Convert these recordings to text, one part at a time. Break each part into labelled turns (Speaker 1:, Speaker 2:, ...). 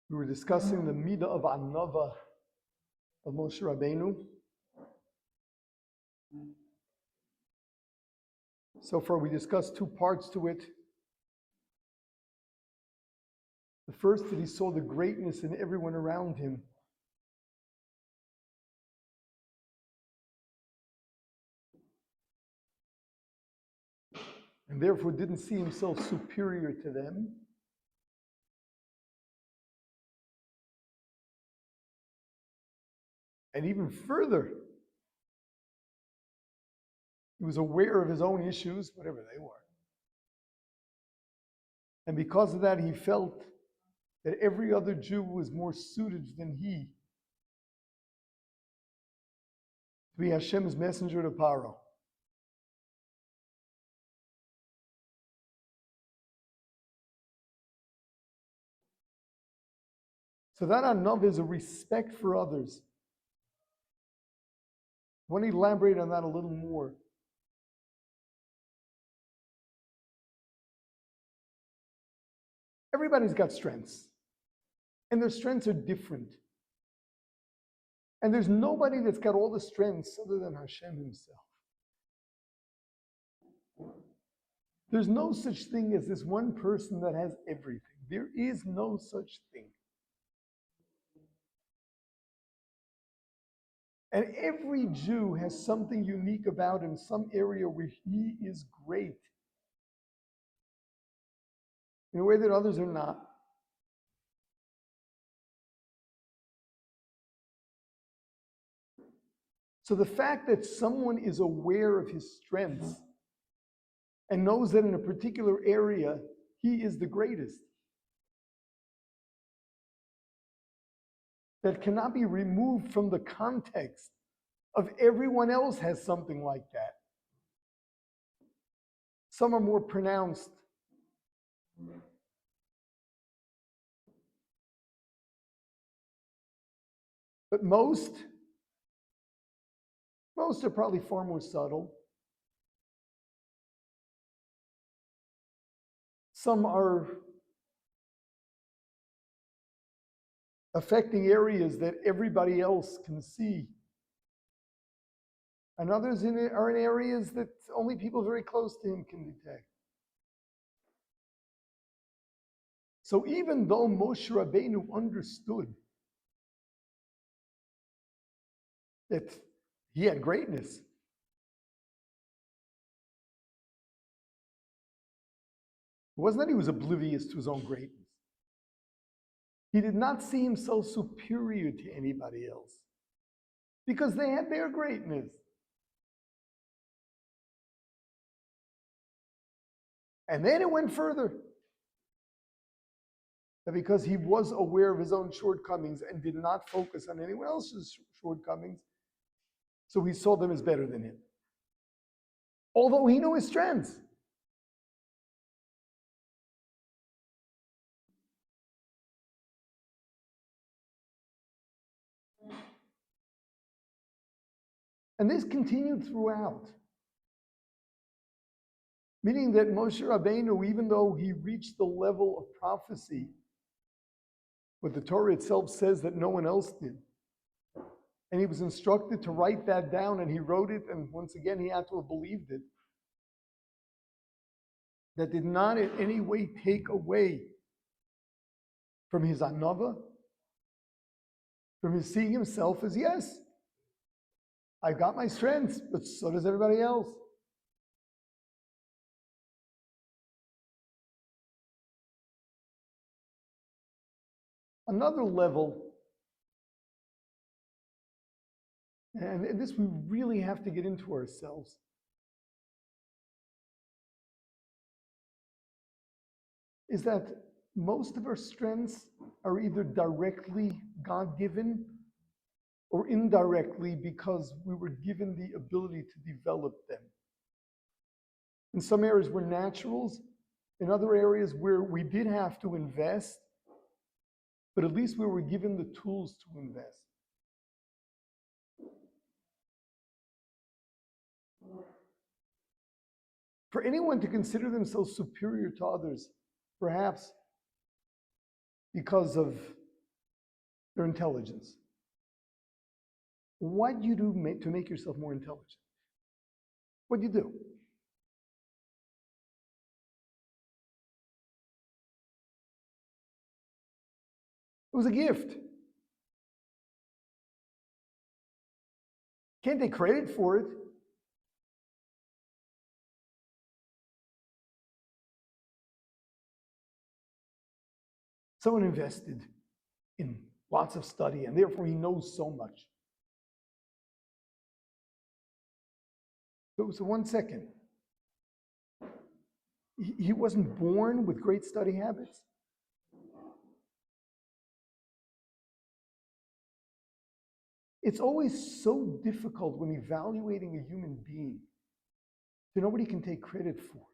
Speaker 1: We were discussing the midah of anava of Moshe Rabbeinu. So far, we discussed two parts to it. The first, that he saw the greatness in everyone around him. And therefore didn't see himself superior to them. And even further, he was aware of his own issues, whatever they were. And because of that, he felt that every other Jew was more suited than he to be Hashem's messenger to Paro. So that anav is a respect for others. I want to elaborate on that a little more. Everybody's got strengths, and their strengths are different. And there's nobody that's got all the strengths other than Hashem himself. There's no such thing as this one person that has everything. There is no such thing. And every Jew has something unique about him, some area where he is great, in a way that others are not. So the fact that someone is aware of his strengths and knows that in a particular area he is the greatest, that cannot be removed from the context of everyone else has something like that. Some are more pronounced. But most are probably far more subtle. Some are affecting areas that everybody else can see. And others are in areas that only people very close to him can detect. So even though Moshe Rabbeinu understood that he had greatness, it wasn't that he was oblivious to his own greatness. He did not see himself superior to anybody else because they had their greatness. And then it went further. That because he was aware of his own shortcomings and did not focus on anyone else's shortcomings, so he saw them as better than him. Although he knew his strengths. And this continued throughout. Meaning that Moshe Rabbeinu, even though he reached the level of prophecy, but the Torah itself says that no one else did. And he was instructed to write that down, and he wrote it, and once again, he had to have believed it. That did not in any way take away from his anava, from his seeing himself as, yes, I've got my strengths, but so does everybody else. Another level, and this we really have to get into ourselves, is that most of our strengths are either directly God-given or indirectly because we were given the ability to develop them. In some areas we're naturals, in other areas where we did have to invest, but at least we were given the tools to invest. For anyone to consider themselves superior to others, perhaps because of their intelligence. What do you do to make yourself more intelligent? What do you do? It was a gift. Can't take credit for it. Someone invested in lots of study, and therefore he knows so much. So 1 second. He wasn't born with great study habits. It's always so difficult when evaluating a human being to know what he can take credit for.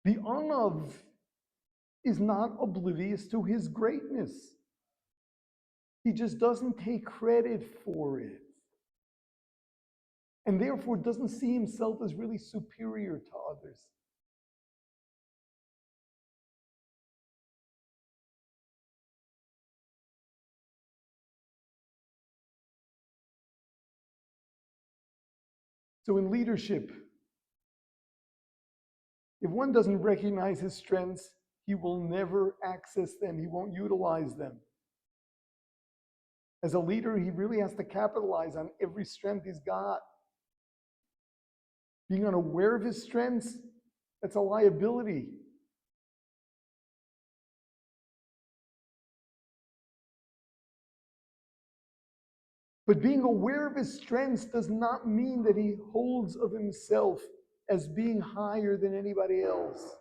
Speaker 1: The Anav is not oblivious to his greatness. He just doesn't take credit for it. And therefore doesn't see himself as really superior to others. So in leadership, if one doesn't recognize his strengths, he will never access them. He won't utilize them. As a leader, he really has to capitalize on every strength he's got. Being unaware of his strengths, that's a liability. But being aware of his strengths does not mean that he holds of himself as being higher than anybody else.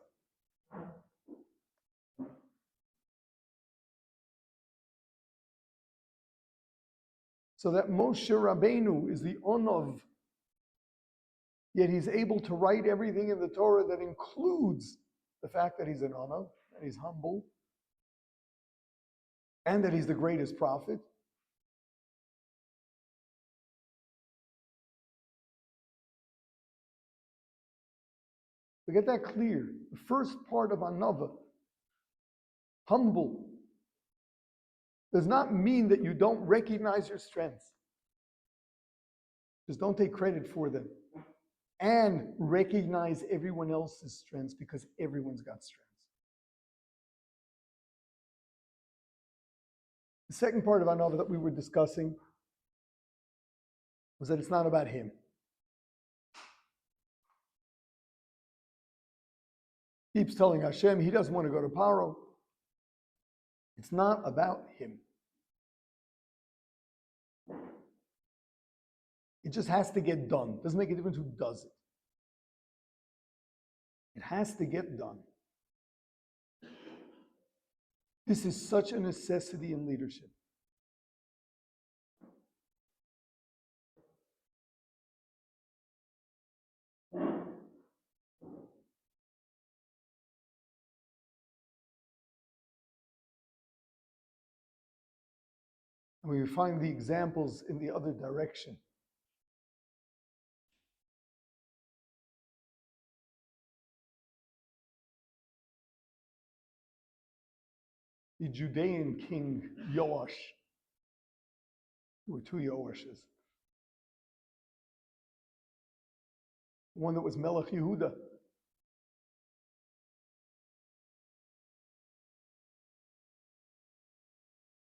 Speaker 1: So that Moshe Rabbeinu is the Onav, yet he's able to write everything in the Torah that includes the fact that he's an Onav, that he's humble, and that he's the greatest prophet. To get that clear, the first part of Anava, humble, does not mean that you don't recognize your strengths. Just don't take credit for them. And recognize everyone else's strengths, because everyone's got strengths. The second part of Anava that we were discussing was that it's not about him. Keeps telling Hashem he doesn't want to go to Paro. It's not about him. It just has to get done. Doesn't make a difference who does it. It has to get done. This is such a necessity in leadership. And we find the examples in the other direction. The Judean king Yoash. There were two Yoashes. One that was Melech Yehuda.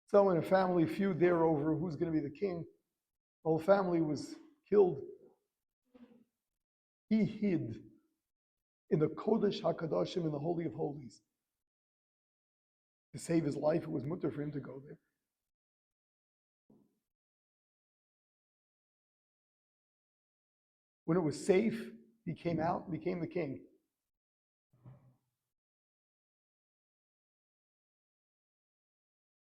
Speaker 1: So in a family feud there over who's going to be the king, the whole family was killed. He hid in the Kodesh HaKadoshim, in the Holy of Holies. To save his life, it was mutter for him to go there. When it was safe, he came out and became the king.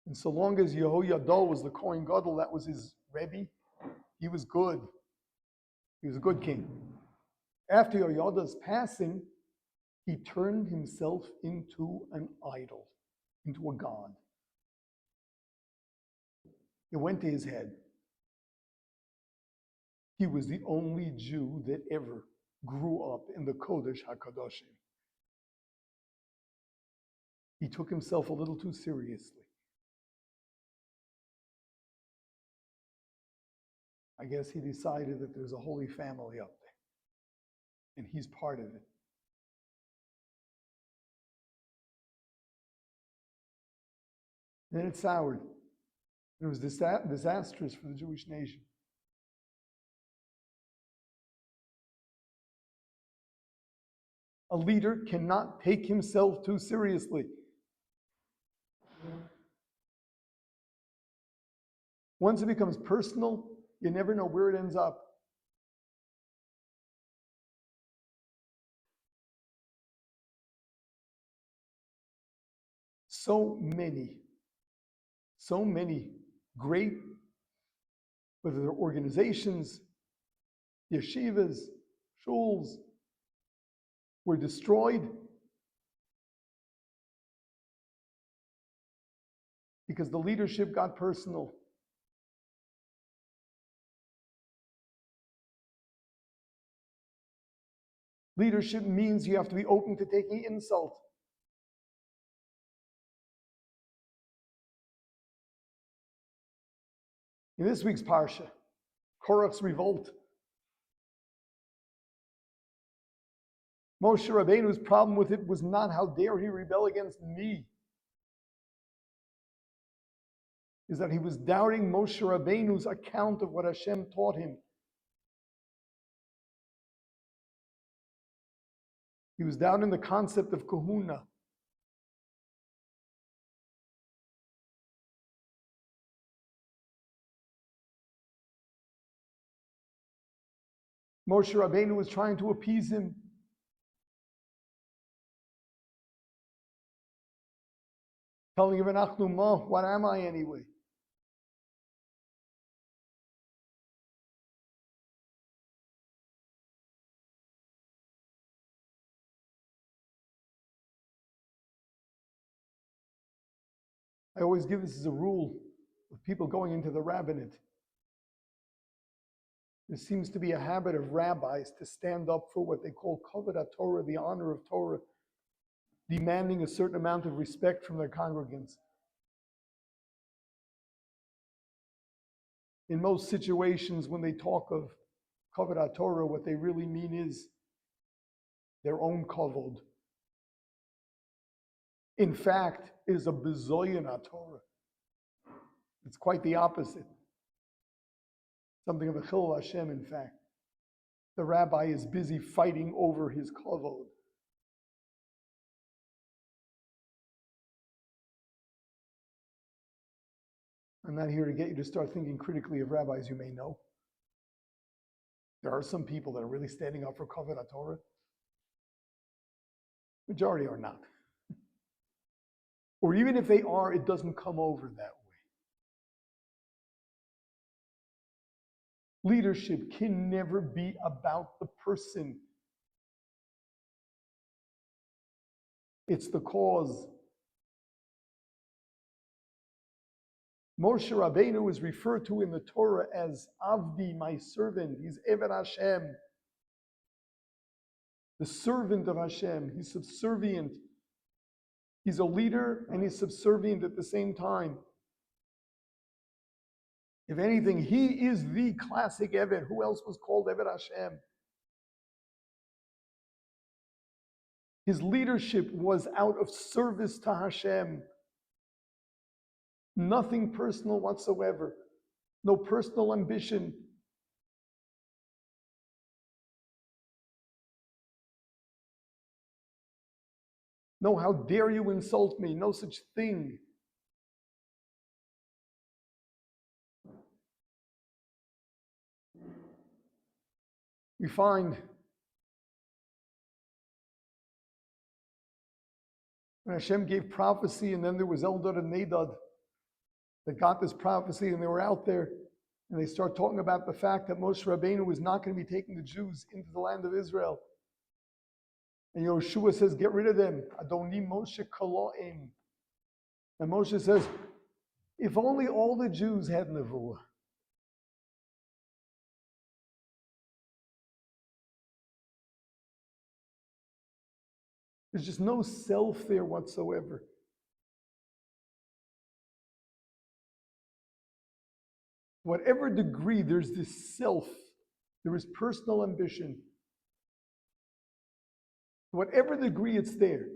Speaker 1: And so long as Yehoiada was the Kohen Gadol, that was his Rebbe, he was good. He was a good king. After Yehoiada's passing, he turned himself into an idol, into a god. It went to his head. He was the only Jew that ever grew up in the Kodesh HaKadoshim. He took himself a little too seriously. I guess he decided that there's a holy family up there, and he's part of it. Then it soured. It was disastrous for the Jewish nation. A leader cannot take himself too seriously. Once it becomes personal, you never know where it ends up. So many great, whether they're organizations, yeshivas, shuls, were destroyed because the leadership got personal. Leadership means you have to be open to taking insult. In this week's Parsha, Korach's revolt. Moshe Rabbeinu's problem with it was not how dare he rebel against me. Is that he was doubting Moshe Rabbeinu's account of what Hashem taught him. He was doubting the concept of kahuna. Moshe Rabbeinu was trying to appease him. Telling him, "Anachnu ma, what am I anyway?" I always give this as a rule with people going into the rabbinate. There seems to be a habit of rabbis to stand up for what they call kavod Torah, the honor of Torah, demanding a certain amount of respect from their congregants. In most situations, when they talk of kavod Torah, what they really mean is their own kavod. In fact, it is a bizoyon Torah. It's quite the opposite. Something of a chilul Hashem, in fact. The rabbi is busy fighting over his kavod. I'm not here to get you to start thinking critically of rabbis you may know. There are some people that are really standing up for kavod Torah. Majority are not. Or even if they are, it doesn't come over that way. Leadership can never be about the person. It's the cause. Moshe Rabbeinu is referred to in the Torah as Avdi, my servant. He's Eved Hashem, the servant of Hashem. He's subservient. He's a leader and he's subservient at the same time. If anything, he is the classic Eved. Who else was called Eved Hashem? His leadership was out of service to Hashem. Nothing personal whatsoever. No personal ambition. No, how dare you insult me? No such thing. We find when Hashem gave prophecy, and then there was Eldad and Nadad that got this prophecy, and they were out there, and they start talking about the fact that Moshe Rabbeinu was not going to be taking the Jews into the land of Israel. And Yoshua says, get rid of them. Adoni Moshe Kaloim. And Moshe says, if only all the Jews had Nevuah. There's just no self there whatsoever. whatever degree there's this self, there is personal ambition, whatever degree it's there,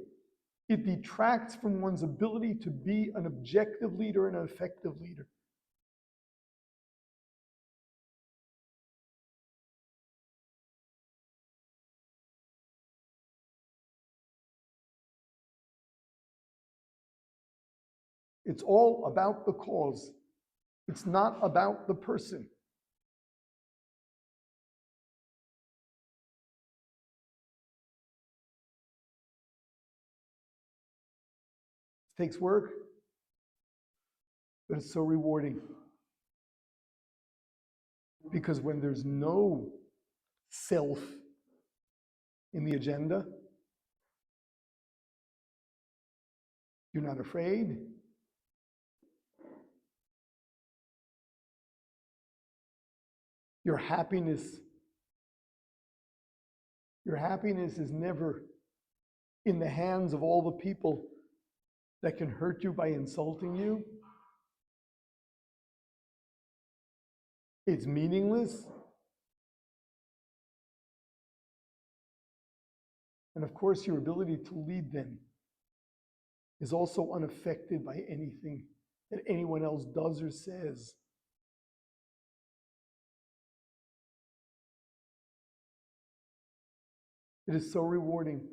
Speaker 1: it detracts from one's ability to be an objective leader and an effective leader. It's all about the cause. It's not about the person. It takes work, but it's so rewarding. Because when there's no self in the agenda, you're not afraid. Your happiness is never in the hands of all the people that can hurt you by insulting you. It's meaningless. And of course, your ability to lead them is also unaffected by anything that anyone else does or says. It is so rewarding.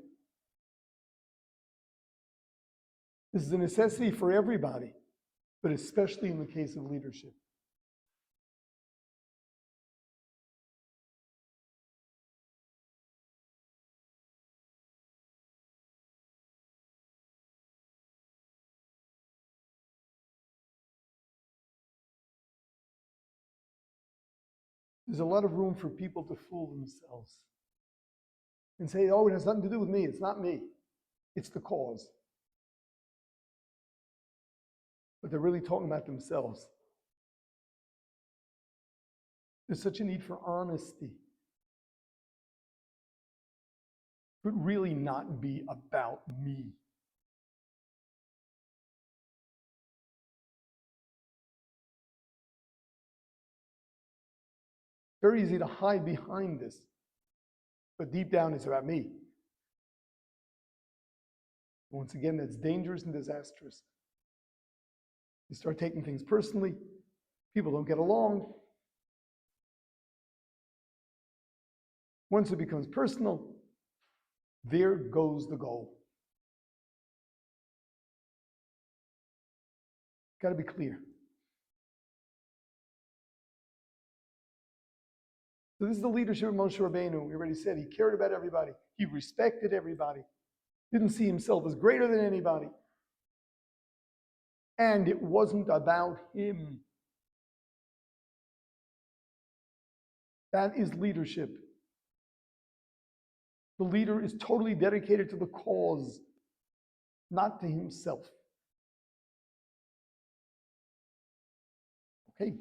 Speaker 1: This is a necessity for everybody, but especially in the case of leadership. There's a lot of room for people to fool themselves and say, oh, it has nothing to do with me. It's not me. It's the cause. But they're really talking about themselves. There's such a need for honesty. It would really not be about me. Very easy to hide behind this, but deep down it's about me. Once again, that's dangerous and disastrous. You start taking things personally, people don't get along. Once it becomes personal, there goes the goal. Got to be clear. So this is the leadership of Moshe Rabbeinu. We already said he cared about everybody. He respected everybody. Didn't see himself as greater than anybody. And it wasn't about him. That is leadership. The leader is totally dedicated to the cause, not to himself. Okay.